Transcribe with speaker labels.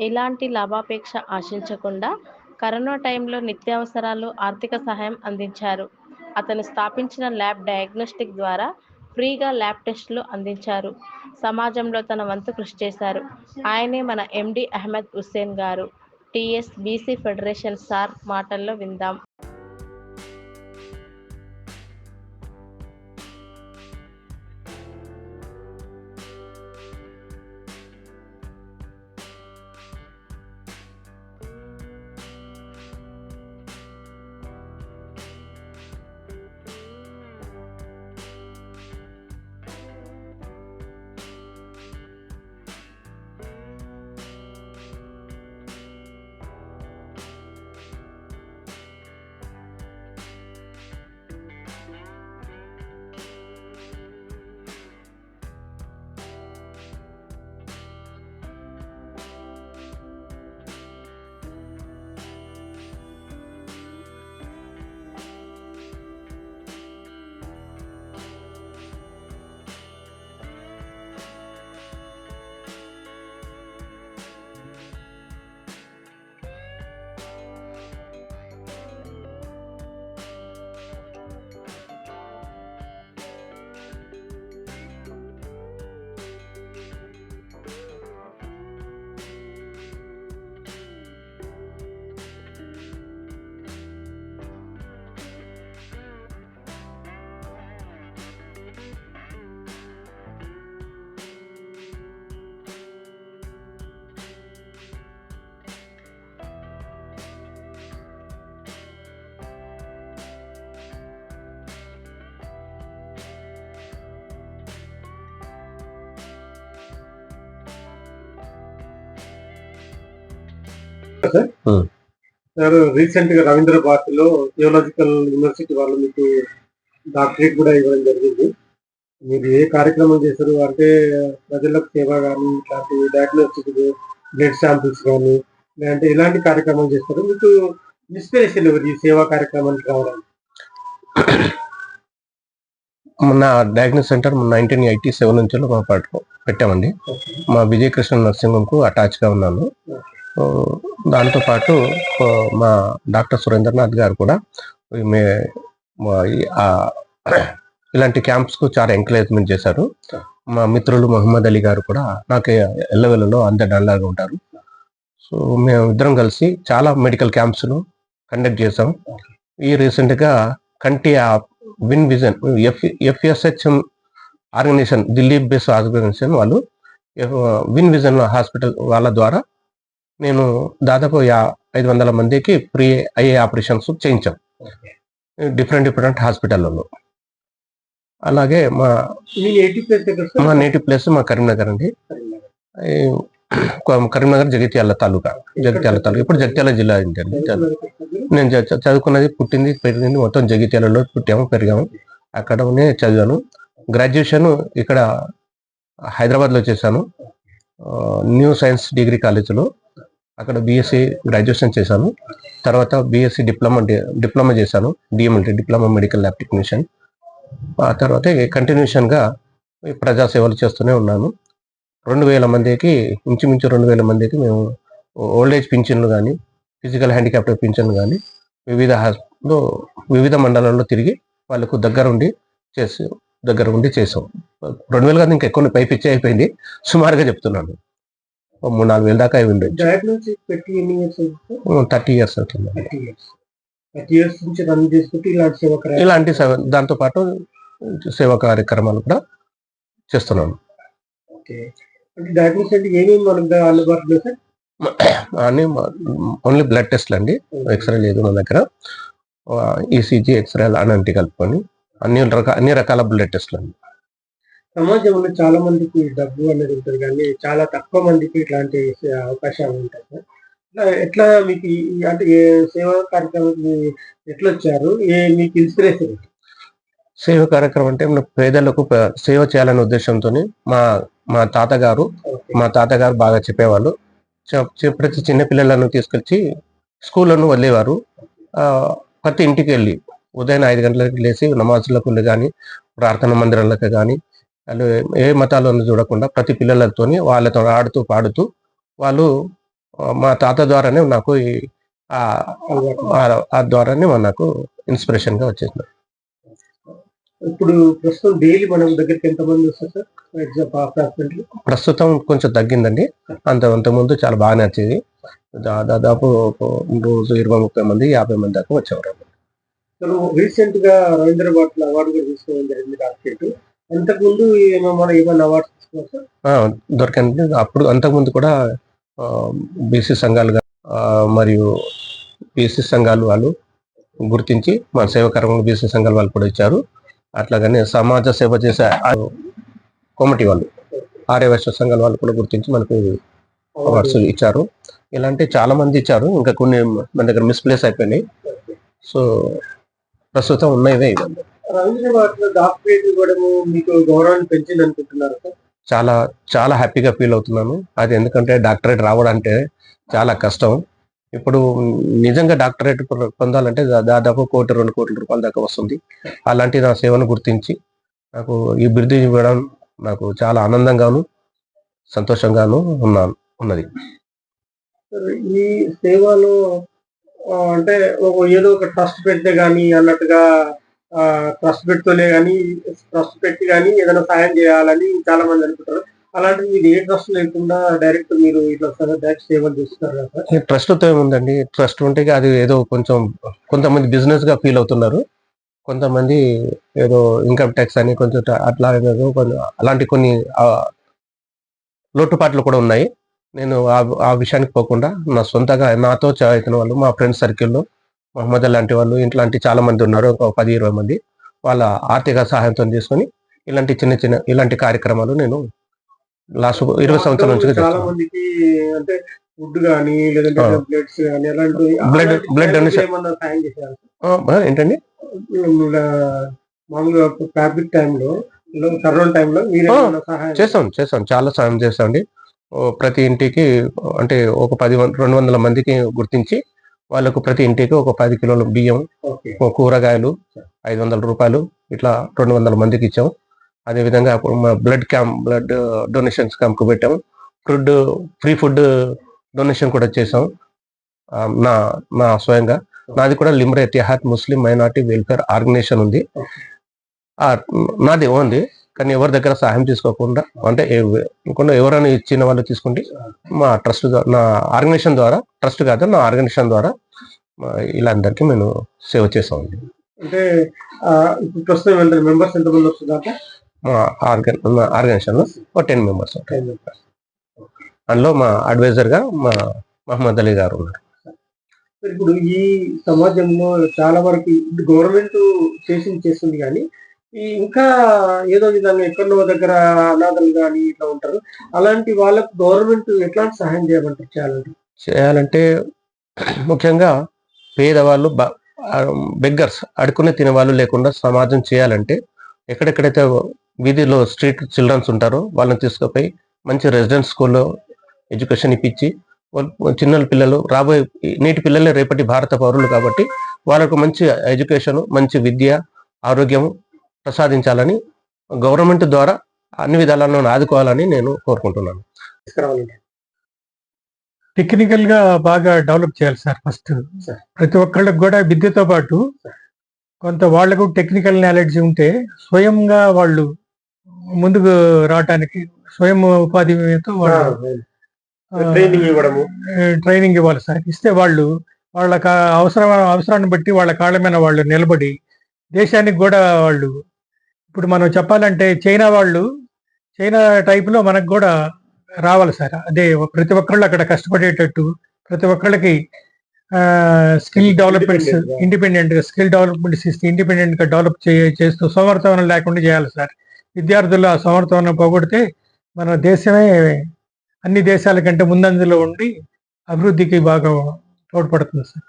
Speaker 1: ఎలాంటి లాభాపేక్ష ఆశించకుండా కరోనా టైంలో నిత్యావసరాలు, ఆర్థిక సహాయం అందించారు. అతను స్థాపించిన ల్యాబ్ డయాగ్నోస్టిక్ ద్వారా ఫ్రీగా ల్యాబ్ టెస్టులు అందించారు. సమాజంలో తన వంతు కృషి చేశారు. ఆయనే మన ఎండి అహ్మద్ హుస్సేన్ గారు. టీఎస్ బీసీ ఫెడరేషన్ సార్ మాటల్లో విందాం.
Speaker 2: సార్ రీసెంట్ గా రవీంద్ర భారతిలో థియోలాజికల్ యూనివర్సిటీ వాళ్ళు మీకు డాక్టరేట్ కూడా ఇవ్వడం జరిగింది. మీరు ఏ కార్యక్రమం చేశారు అంటే ప్రజలకు సేవ కానీ ఇట్లాంటి డయాగ్నోస్టిక్ బ్లడ్ శాంపిల్స్ కానీ లేదంటే ఎలాంటి కార్యక్రమం చేస్తారు? మీకు ఇన్స్పిరేషన్ ఎవరు ఈ సేవా కార్యక్రమానికి రావడానికి?
Speaker 3: మన డయాగ్నోస్ సెంటర్ 1987 నుంచి మా పాటు పెట్టామండి. మా విజయకృష్ణ నర్సింగ్ హోమ్కు అటాచ్గా ఉన్నాను. దాంతోపాటు మా డాక్టర్ సురేంద్రనాథ్ గారు కూడా ఇలాంటి క్యాంప్స్కు చాలా ఎంకరేజ్మెంట్ చేశారు. మా మిత్రులు మహమ్మద్ అలీ గారు కూడా నాకు ఎల్లవెల్లలో అందరిలాగా ఉంటారు. సో మేము ఇద్దరం కలిసి చాలా మెడికల్ క్యాంప్స్ను కండక్ట్ చేసాం. ఈ రీసెంట్గా కంటి win vision FSHM organisation, Delhi base organisation వాళ్ళు విన్ విజన్ హాస్పిటల్ వాళ్ళ ద్వారా నేను దాదాపు 500 మందికి ఫ్రీ అయ్యే ఆపరేషన్స్ చేయించాం డిఫరెంట్ హాస్పిటల్లో. అలాగే మా నేటివ్ ప్లేస్ మా కరీంనగర్ అండి. కరీంనగర్ జగిత్యాల తాలూకా. ఇప్పుడు జగిత్యాల జిల్లా ఏంటండి. నేను చదువుకున్నది, పుట్టింది, పెరిగింది మొత్తం జగిత్యాలలో పుట్టాము, పెరిగాము. అక్కడనే చదివాను. గ్రాడ్యుయేషన్ ఇక్కడ హైదరాబాద్లో చేశాను, న్యూ సైన్స్ డిగ్రీ కాలేజీలో. అక్కడ బీఎస్సీ గ్రాడ్యుయేషన్ చేశాను. తర్వాత బీఎస్సీ డిప్లొమా చేశాను, DMLT, diploma medical lab technician. ఆ తర్వాత కంటిన్యూషన్గా ప్రజాసేవలు చేస్తూనే ఉన్నాను. 2000 మందికి, ఇంచుమించు 2000 మందికి మేము ఓల్డ్ ఏజ్ పింఛన్లు కానీ, ఫిజికల్ హ్యాండిక్యాప్ట్ పింఛన్లు కానీ వివిధ మండలాల్లో తిరిగి వాళ్ళకు దగ్గరుండి చేసాం. 2000 కాదు, ఇంకా ఎక్కువ పైపిచ్చి అయిపోయింది, సుమారుగా చెప్తున్నాను. 3-4 వేల దాకా అయి ఉండొచ్చు. 30 years అవుతుంది. ఇలాంటి దాంతోపాటు సేవా కార్యక్రమాలు కూడా చేస్తున్నాను. అన్ని ఓన్లీ బ్లడ్ టెస్ట్లు అండి, ఎక్స్రే లేదు మన దగ్గర. ఈసీజీ, ఎక్స్రే అలాంటి కలుపుకొని అన్ని రకాల బ్లడ్ టెస్ట్లు అండి.
Speaker 2: సమాజంలో చాలా మందికి డబ్బు అనేది ఉంటుంది, కానీ చాలా తక్కువ మందికి ఇట్లాంటి అవకాశాలు ఉంటాయి సార్. ఎట్లా మీకు అంటే సేవా కార్యక్రమానికి ఎట్లా వచ్చారు? మీకు ఇన్స్పిరేషన్?
Speaker 3: సేవ కార్యక్రమం అంటే పేదలకు సేవ చేయాలనే ఉద్దేశంతో మా తాతగారు బాగా చెప్పేవాళ్ళు. ప్రతి చిన్న పిల్లలను తీసుకొచ్చి స్కూళ్ళను వదిలేవారు. ప్రతి ఇంటికి వెళ్ళి ఉదయం 5 గంటలకు లేచి నమాజులకు కానీ, ప్రార్థన మందిరాలకు కానీ, వాళ్ళు ఏ మతాలను చూడకుండా ప్రతి పిల్లలతోని వాళ్ళతో ఆడుతూ పాడుతూ వాళ్ళు మా తాత ద్వారానే నాకు ఆ ద్వారానే నాకు ఇన్స్పిరేషన్గా వచ్చేసింది.
Speaker 2: ఇప్పుడు ప్రస్తుతం డైలీ మనం దగ్గరికి ఎంతమంది వస్తారు సార్? అప్రాక్సిమేట్లీ
Speaker 3: ప్రస్తుతం కొంచెం తగ్గిందండి. అంతకుముందు చాలా బాగా నచ్చేది. దాదాపు రోజు 20-30 మంది 50 మంది దాకా వచ్చేవారు.
Speaker 2: రీసెంట్ గా రవీంద్ర భారతిలో అవార్డు కూడా తీసుకోవడం జరిగింది డాక్టరేట్. అంతకుముందు ఏమైనా అవార్డ్స్ తీసుకోవాలి సార్?
Speaker 3: దొరికింది. అప్పుడు అంతకుముందు కూడా బీసీ సంఘాలు మరియు బీసీ సంఘాలు వాళ్ళు గుర్తించి మా సేవకరంగా బీసీ సంఘాల వాళ్ళు కూడా ఇచ్చారు. అట్లాగనే సమాజ సేవ చేసే కమిటీ వాళ్ళు ఆర్యవైశ్య సంఘాల వాళ్ళు కూడా గుర్తించి మనకు అవార్డ్స్ ఇచ్చారు. ఇలాంటి చాలా మంది ఇచ్చారు. ఇంకా కొన్ని మన దగ్గర మిస్ప్లేస్ అయిపోయినాయి. సో ప్రస్తుతం ఉన్నవే ఇవన్నీ.
Speaker 2: రవీంద్ర భారతిలో డాక్టరేట్ ఇవ్వడము మీకు గౌరవాన్ని పెంచింది అనుకుంటున్నారు సార్?
Speaker 3: చాలా చాలా హ్యాపీగా ఫీల్ అవుతున్నాను. అది ఎందుకంటే డాక్టరేట్ రావడం అంటే చాలా కష్టం. ఇప్పుడు నిజంగా డాక్టరేట్ పొందాలంటే దాదాపు 1 కోటి 2 కోట్ల రూపాయల దాకా వస్తుంది. అలాంటి నా సేవను గుర్తించి నాకు ఈ బిరుదు ఇవ్వడం నాకు చాలా ఆనందంగాను సంతోషంగాను ఉన్నది.
Speaker 2: ఈ సేవలో అంటే ఏదో ఒక ట్రస్ట్ పెడితే గానీ అన్నట్టుగా ట్రస్ట్ పెడితేనే కానీ ట్రస్ట్ పెట్టి కానీ ఏదైనా సాయం చేయాలని చాలా మంది అనుకుంటారు. అలాంటిది మీరు ఏ ట్రస్ట్ లేకుండా డైరెక్ట్ మీరు ఇట్లా డైరెక్ట్ సేవలు చేస్తున్నారు కదా?
Speaker 3: ట్రస్ట్తో ఏముందండి, ట్రస్ట్ ఉంటే అది ఏదో కొంతమంది బిజినెస్ గా ఫీల్ అవుతున్నారు. కొంతమంది ఏదో ఇన్కమ్ ట్యాక్స్ అని కొంచెం అట్లా అలాంటి కొన్ని లోటుపాట్లు కూడా ఉన్నాయి. నేను ఆ విషయానికి పోకుండా నా సొంతగా నాతో చదువుతున్న వాళ్ళు మా ఫ్రెండ్స్ సర్కిల్లో మహమ్మద్ లాంటి వాళ్ళు ఇట్లాంటి చాలా మంది ఉన్నారు. ఒక 10-20 మంది వాళ్ళ ఆర్థిక సహాయంతో తీసుకొని ఇలాంటి కార్యక్రమాలు నేను లాస్ట్ 20 సంవత్సరాల నుంచి
Speaker 2: చాలా మందికి అంటే ఫుడ్ కానీ లేదంటే బ్లడ్స్ కానీ అలాంటి
Speaker 3: బ్లడ్ డొనేషన్ ఏంటండి
Speaker 2: మామూలుగా ఫ్యాబ్రిక్ టైంలో కరోనా టైంలో మీరు
Speaker 3: చేస్తాం చాలా సాయం చేస్తామండి. ప్రతి ఇంటికి అంటే ఒక 200 మందికి గుర్తించి వాళ్ళకు ప్రతి ఇంటికి ఒక 10 కిలోల బియ్యం, కూరగాయలు 500 రూపాయలు ఇట్లా 200 మందికి ఇచ్చాం. అదేవిధంగా బ్లడ్ డొనేషన్స్ క్యాంప్ పెట్టాము. ఫ్రీ ఫుడ్ డొనేషన్ కూడా చేసాం. నా స్వయంగా నాది కూడా లిమ్రా ఇతిహాద్ ముస్లిం మైనార్టీ వెల్ఫేర్ ఆర్గనైజేషన్ ఉంది. నాది ఉంది, కానీ ఎవరి దగ్గర సహాయం తీసుకోకుండా అంటే ఎవరైనా ఇచ్చిన వాళ్ళు తీసుకుంటే మా ట్రస్ట్ నా ఆర్గనైజేషన్ ద్వారా, ట్రస్ట్ కాదు నా ఆర్గనైజేషన్ ద్వారా ఇలా అందరికీ మేము సేవ చేస్తామండి.
Speaker 2: అంటే ఇప్పుడు ప్రస్తుతం మెంబర్స్ ఎంతమంది వస్తుందంటే
Speaker 3: మా ఆర్గనైజేషన్ లో 10 మెంబర్స్. అందులో మా అడ్వైజర్ గా మా మహమ్మద్ అలీ గారు ఉన్నారు.
Speaker 2: ఇప్పుడు ఈ సమాజంలో చాలా వరకు గవర్నమెంట్ చేస్తుంది కానీ ఇంకా ఏదో విధంగా ఎక్కడో దగ్గర అనాథలు కానీ ఇట్లా ఉంటారు. అలాంటి వాళ్ళకు గవర్నమెంట్ ఎట్లాంటి సహాయం చేయమంటారు?
Speaker 3: చేయాలంటే ముఖ్యంగా పేదవాళ్ళు బెగ్గర్స్ అడుకునే తినేవాళ్ళు లేకుండా సమాజం చేయాలంటే ఎక్కడెక్కడైతే వీధిలో స్ట్రీట్ చిల్డ్రన్స్ ఉంటారో వాళ్ళని తీసుకుపోయి మంచి రెసిడెన్స్ స్కూల్లో ఎడ్యుకేషన్ ఇప్పించి చిన్న పిల్లలు రాబోయే నేటి పిల్లలే రేపటి భారత పౌరులు కాబట్టి వాళ్ళకు మంచి ఎడ్యుకేషన్, మంచి విద్య, ఆరోగ్యము ప్రసాదించాలని గవర్నమెంట్ ద్వారా అన్ని విధాలను ఆదుకోవాలని నేను కోరుకుంటున్నాను.
Speaker 4: టెక్నికల్ గా బాగా డెవలప్ చేయాలి సార్. ఫస్ట్ ప్రతి ఒక్కళ్ళకి కూడా విద్యతో పాటు కొంత వాళ్లకు టెక్నికల్ నాలెడ్జ్ ఉంటే స్వయంగా వాళ్ళు ముందుకు రావడానికి స్వయం ఉపాధితో వాళ్ళు ట్రైనింగ్ ఇవ్వాలి సార్. ఇస్తే వాళ్ళు వాళ్ళకి అవసరాన్ని బట్టి వాళ్ళ కాళ్ళ మీద వాళ్ళు నిలబడి దేశానికి కూడా వాళ్ళు ఇప్పుడు మనం చెప్పాలంటే చైనా టైపులో మనకు కూడా రావాలి సార్. అదే ప్రతి ఒక్కళ్ళు అక్కడ కష్టపడేటట్టు ప్రతి ఒక్కళ్ళకి స్కిల్ డెవలప్మెంట్స్ ఇండిపెండెంట్ గా స్కిల్ డెవలప్మెంట్స్ ఇస్తే ఇండిపెండెంట్ గా డెవలప్ చేస్తూ సోమర్థనం లేకుండా చేయాలి సార్. విద్యార్థులు ఆ సోమర్థనం పోగొడితే మన దేశమే అన్ని దేశాల కంటే ముందంజలో ఉండి అభివృద్ధికి బాగా తోడ్పడుతుంది సార్.